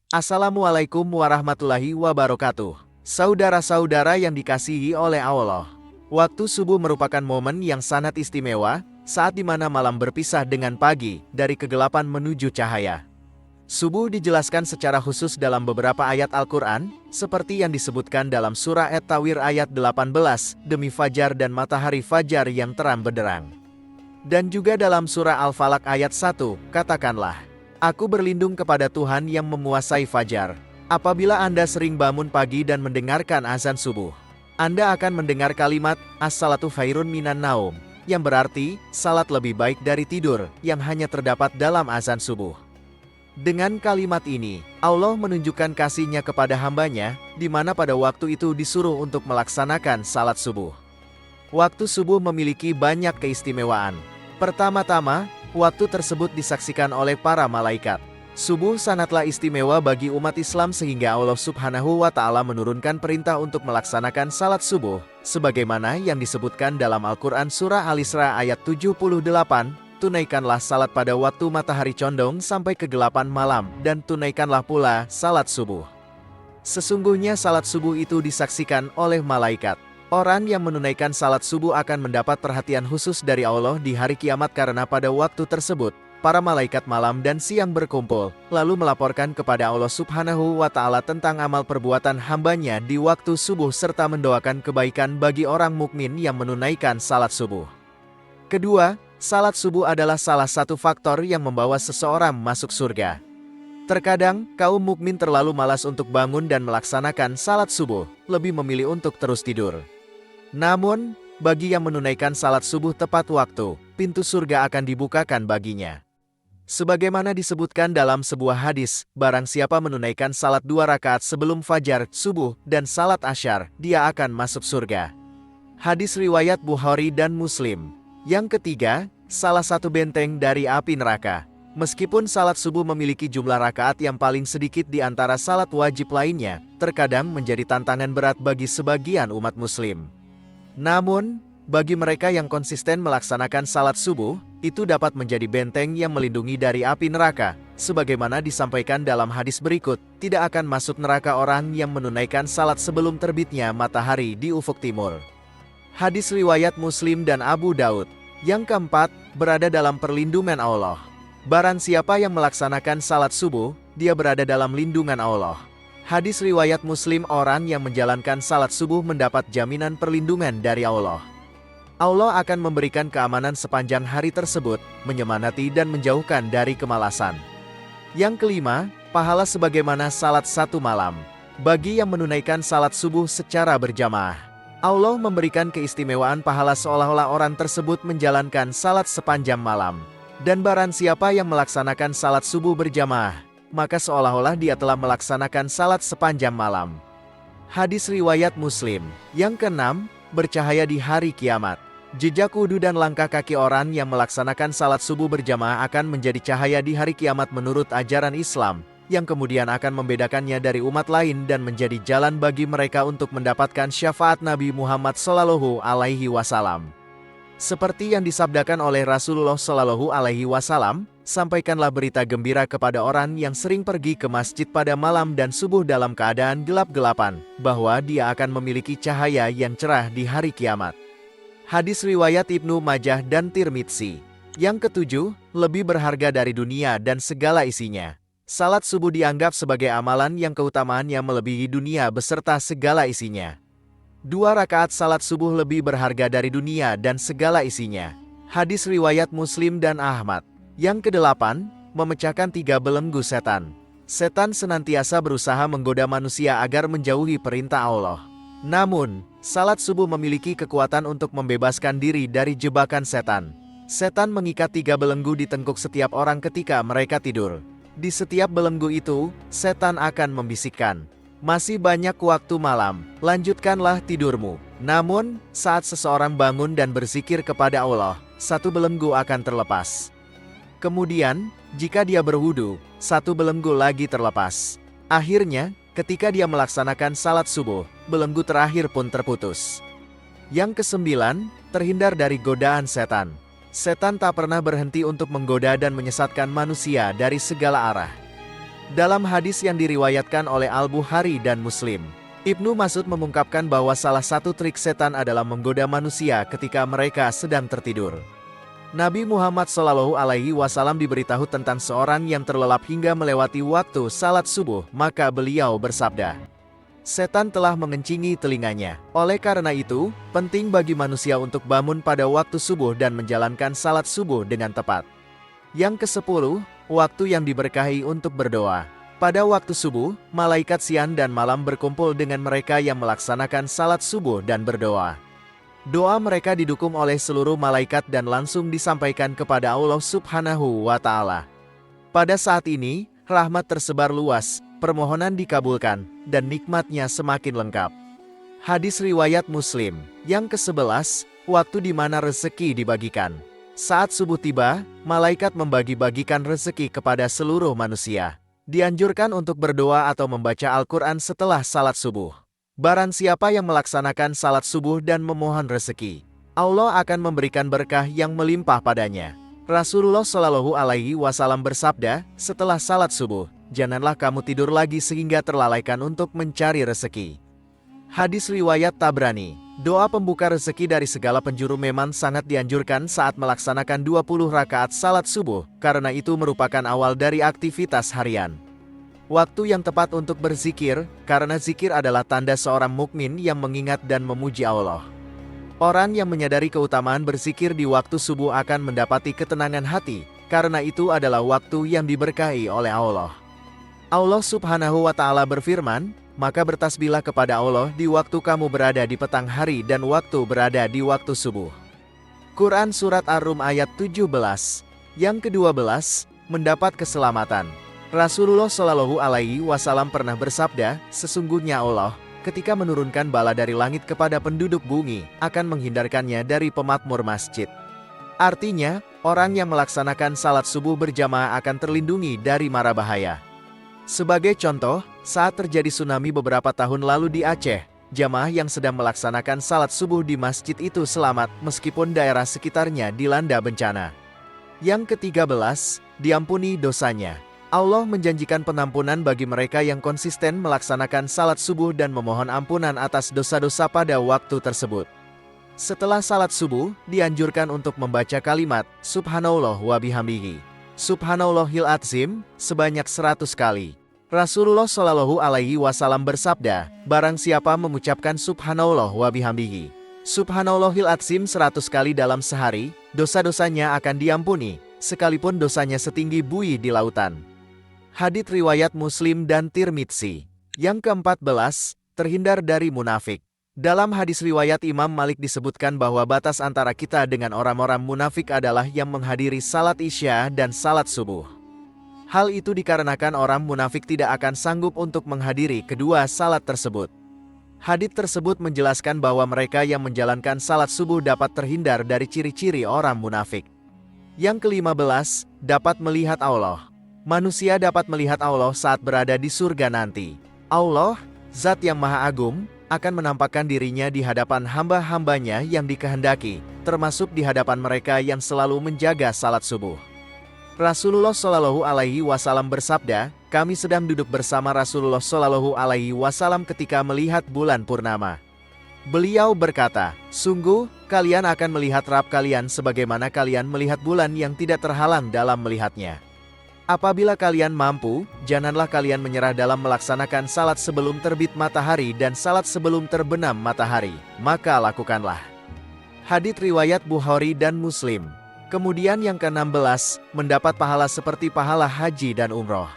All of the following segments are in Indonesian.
Assalamualaikum warahmatullahi wabarakatuh. Saudara-saudara yang dikasihi oleh Allah. Waktu subuh merupakan momen yang sangat istimewa, saat di mana malam berpisah dengan pagi, dari kegelapan menuju cahaya. Subuh dijelaskan secara khusus dalam beberapa ayat Al-Quran, seperti yang disebutkan dalam surah At-Tawir ayat 18, demi fajar dan matahari fajar yang terang benderang. Dan juga dalam surah Al-Falaq ayat 1, katakanlah, Aku berlindung kepada Tuhan yang menguasai fajar. Apabila Anda sering bangun pagi dan mendengarkan azan subuh, Anda akan mendengar kalimat, As-salatu khairun minan naum, yang berarti, salat lebih baik dari tidur, yang hanya terdapat dalam azan subuh. Dengan kalimat ini, Allah menunjukkan kasih-Nya kepada hambanya, di mana pada waktu itu disuruh untuk melaksanakan salat subuh. Waktu subuh memiliki banyak keistimewaan. Pertama-tama, waktu tersebut disaksikan oleh para malaikat. Subuh sangatlah istimewa bagi umat Islam sehingga Allah Subhanahu wa Ta'ala menurunkan perintah untuk melaksanakan salat subuh, sebagaimana yang disebutkan dalam Al-Quran Surah Al-Isra ayat 78, tunaikanlah salat pada waktu matahari condong sampai kegelapan malam, dan tunaikanlah pula salat subuh. Sesungguhnya salat subuh itu disaksikan oleh malaikat. Orang yang menunaikan salat subuh akan mendapat perhatian khusus dari Allah di hari kiamat karena pada waktu tersebut, para malaikat malam dan siang berkumpul, lalu melaporkan kepada Allah Subhanahu wa Ta'ala tentang amal perbuatan hambanya di waktu subuh serta mendoakan kebaikan bagi orang mukmin yang menunaikan salat subuh. Kedua, salat subuh adalah salah satu faktor yang membawa seseorang masuk surga. Terkadang, kaum mukmin terlalu malas untuk bangun dan melaksanakan salat subuh, lebih memilih untuk terus tidur. Namun, bagi yang menunaikan salat subuh tepat waktu, pintu surga akan dibukakan baginya. Sebagaimana disebutkan dalam sebuah hadis, barang siapa menunaikan salat 2 rakaat sebelum fajar, subuh, dan salat asyar, dia akan masuk surga. Hadis riwayat Bukhari dan Muslim. Yang ketiga, salah satu benteng dari api neraka. Meskipun salat subuh memiliki jumlah rakaat yang paling sedikit di antara salat wajib lainnya, terkadang menjadi tantangan berat bagi sebagian umat muslim. Namun, bagi mereka yang konsisten melaksanakan salat subuh, itu dapat menjadi benteng yang melindungi dari api neraka. Sebagaimana disampaikan dalam hadis berikut, tidak akan masuk neraka orang yang menunaikan salat sebelum terbitnya matahari di ufuk timur. Hadis riwayat Muslim dan Abu Daud. Yang keempat, berada dalam perlindungan Allah. Barang siapa yang melaksanakan salat subuh, dia berada dalam lindungan Allah. Hadis riwayat Muslim, orang yang menjalankan salat subuh mendapat jaminan perlindungan dari Allah. Allah akan memberikan keamanan sepanjang hari tersebut, menyemangati dan menjauhkan dari kemalasan. Yang kelima, pahala sebagaimana salat 1 malam. Bagi yang menunaikan salat subuh secara berjamaah, Allah memberikan keistimewaan pahala seolah-olah orang tersebut menjalankan salat sepanjang malam. Dan barang siapa yang melaksanakan salat subuh berjamaah, maka seolah-olah dia telah melaksanakan salat sepanjang malam. Hadis riwayat Muslim. Yang keenam, bercahaya di hari kiamat. Jejak wudhu dan langkah kaki orang yang melaksanakan salat subuh berjamaah akan menjadi cahaya di hari kiamat menurut ajaran Islam, yang kemudian akan membedakannya dari umat lain dan menjadi jalan bagi mereka untuk mendapatkan syafaat Nabi Muhammad SAW. Seperti yang disabdakan oleh Rasulullah SAW, sampaikanlah berita gembira kepada orang yang sering pergi ke masjid pada malam dan subuh dalam keadaan gelap-gelapan, bahwa dia akan memiliki cahaya yang cerah di hari kiamat. Hadis riwayat Ibnu Majah dan Tirmidzi. Yang ketujuh, lebih berharga dari dunia dan segala isinya. Salat subuh dianggap sebagai amalan yang keutamaannya melebihi dunia beserta segala isinya. 2 rakaat salat subuh lebih berharga dari dunia dan segala isinya. Hadis riwayat Muslim dan Ahmad. Yang kedelapan, memecahkan 3 belenggu setan. Setan senantiasa berusaha menggoda manusia agar menjauhi perintah Allah. Namun, salat subuh memiliki kekuatan untuk membebaskan diri dari jebakan setan. Setan mengikat 3 belenggu di tengkuk setiap orang ketika mereka tidur. Di setiap belenggu itu, setan akan membisikkan, masih banyak waktu malam, lanjutkanlah tidurmu. Namun, saat seseorang bangun dan berzikir kepada Allah, 1 belenggu akan terlepas. Kemudian, jika dia berwudu, 1 belenggu lagi terlepas. Akhirnya, ketika dia melaksanakan salat subuh, belenggu terakhir pun terputus. Yang kesembilan, terhindar dari godaan setan. Setan tak pernah berhenti untuk menggoda dan menyesatkan manusia dari segala arah. Dalam hadis yang diriwayatkan oleh Al-Bukhari dan Muslim, Ibnu Mas'ud mengungkapkan bahwa salah satu trik setan adalah menggoda manusia ketika mereka sedang tertidur. Nabi Muhammad SAW diberitahu tentang seorang yang terlelap hingga melewati waktu salat subuh, maka beliau bersabda, "Setan telah mengencingi telinganya." Oleh karena itu, penting bagi manusia untuk bangun pada waktu subuh dan menjalankan salat subuh dengan tepat. Yang ke-10, waktu yang diberkahi untuk berdoa. Pada waktu subuh, malaikat siang dan malam berkumpul dengan mereka yang melaksanakan salat subuh dan berdoa. Doa mereka didukung oleh seluruh malaikat dan langsung disampaikan kepada Allah Subhanahu wa Ta'ala. Pada saat ini, rahmat tersebar luas, permohonan dikabulkan, dan nikmatnya semakin lengkap. Hadis riwayat Muslim. Yang ke-11, waktu di mana rezeki dibagikan. Saat subuh tiba, malaikat membagi-bagikan rezeki kepada seluruh manusia. Dianjurkan untuk berdoa atau membaca Al-Quran setelah salat subuh. Barang siapa yang melaksanakan salat subuh dan memohon rezeki, Allah akan memberikan berkah yang melimpah padanya. Rasulullah Shallallahu Alaihi Wasallam bersabda, setelah salat subuh, janganlah kamu tidur lagi sehingga terlalaikan untuk mencari rezeki. Hadis riwayat Tabrani. Doa pembuka rezeki dari segala penjuru memang sangat dianjurkan saat melaksanakan 20 rakaat salat subuh, karena itu merupakan awal dari aktivitas harian. Waktu yang tepat untuk berzikir, karena zikir adalah tanda seorang mukmin yang mengingat dan memuji Allah. Orang yang menyadari keutamaan berzikir di waktu subuh akan mendapati ketenangan hati, karena itu adalah waktu yang diberkahi oleh Allah. Allah Subhanahu wa Ta'ala berfirman, maka bertasbihlah kepada Allah di waktu kamu berada di petang hari dan waktu berada di waktu subuh. Quran Surat Ar-Rum ayat 17. Yang ke-12, mendapat keselamatan. Rasulullah Shallallahu Alaihi Wasallam pernah bersabda, sesungguhnya Allah, ketika menurunkan bala dari langit kepada penduduk bumi, akan menghindarkannya dari pemakmur masjid. Artinya, orang yang melaksanakan salat subuh berjamaah akan terlindungi dari mara bahaya. Sebagai contoh, saat terjadi tsunami beberapa tahun lalu di Aceh, jamaah yang sedang melaksanakan salat subuh di masjid itu selamat meskipun daerah sekitarnya dilanda bencana. Yang ke-13, diampuni dosanya. Allah menjanjikan penampunan bagi mereka yang konsisten melaksanakan salat subuh dan memohon ampunan atas dosa-dosa pada waktu tersebut. Setelah salat subuh, dianjurkan untuk membaca kalimat Subhanallah wa bihamdihi, Subhanallahil Azim, sebanyak 100 kali. Rasulullah Shallallahu Alaihi Wasallam bersabda, barang siapa mengucapkan Subhanallah wa bihamdihi, Subhanallahil Azim 100 kali dalam sehari, dosa-dosanya akan diampuni, sekalipun dosanya setinggi buih di lautan. Hadits riwayat Muslim dan Tirmidzi. Yang ke-14, terhindar dari munafik. Dalam hadis riwayat Imam Malik disebutkan bahwa batas antara kita dengan orang-orang munafik adalah yang menghadiri salat Isya dan salat subuh. Hal itu dikarenakan orang munafik tidak akan sanggup untuk menghadiri kedua salat tersebut. Hadits tersebut menjelaskan bahwa mereka yang menjalankan salat subuh dapat terhindar dari ciri-ciri orang munafik. Yang ke-15, dapat melihat Allah. Manusia dapat melihat Allah saat berada di surga nanti. Allah, Zat yang Maha Agung, akan menampakkan dirinya di hadapan hamba-hambanya yang dikehendaki, termasuk di hadapan mereka yang selalu menjaga salat subuh. Rasulullah Shallallahu Alaihi Wasallam bersabda, kami sedang duduk bersama Rasulullah Shallallahu Alaihi Wasallam ketika melihat bulan purnama. Beliau berkata, sungguh, kalian akan melihat Rabb kalian sebagaimana kalian melihat bulan yang tidak terhalang dalam melihatnya. Apabila kalian mampu, janganlah kalian menyerah dalam melaksanakan salat sebelum terbit matahari dan salat sebelum terbenam matahari, maka lakukanlah. Hadits riwayat Bukhari dan Muslim. Kemudian yang ke-16, mendapat pahala seperti pahala haji dan umroh.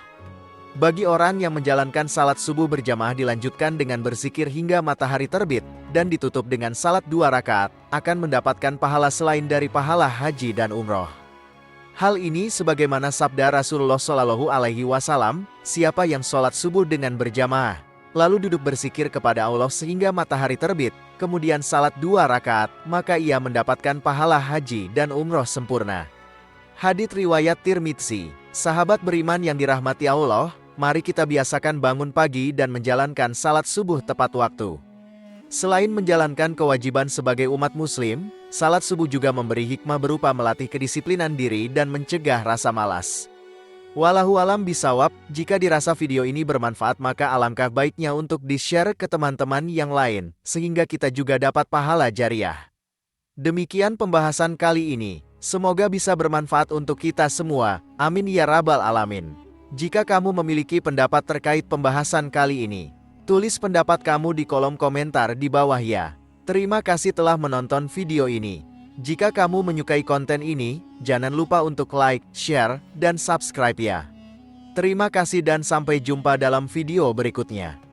Bagi orang yang menjalankan salat subuh berjamaah dilanjutkan dengan berzikir hingga matahari terbit, dan ditutup dengan salat 2 rakaat, akan mendapatkan pahala selain dari pahala haji dan umroh. Hal ini sebagaimana sabda Rasulullah Shallallahu Alaihi Wasallam, siapa yang sholat subuh dengan berjamaah, lalu duduk berzikir kepada Allah sehingga matahari terbit, kemudian salat 2 rakaat, maka ia mendapatkan pahala haji dan umroh sempurna. Hadits riwayat Tirmidzi. Sahabat beriman yang dirahmati Allah, mari kita biasakan bangun pagi dan menjalankan salat subuh tepat waktu. Selain menjalankan kewajiban sebagai umat muslim, salat subuh juga memberi hikmah berupa melatih kedisiplinan diri dan mencegah rasa malas. Wallahu alam bisawab, jika dirasa video ini bermanfaat maka alangkah baiknya untuk di-share ke teman-teman yang lain, sehingga kita juga dapat pahala jariah. Demikian pembahasan kali ini, semoga bisa bermanfaat untuk kita semua, amin ya rabbal alamin. Jika kamu memiliki pendapat terkait pembahasan kali ini, tulis pendapat kamu di kolom komentar di bawah ya. Terima kasih telah menonton video ini. Jika kamu menyukai konten ini, jangan lupa untuk like, share, dan subscribe ya. Terima kasih dan sampai jumpa dalam video berikutnya.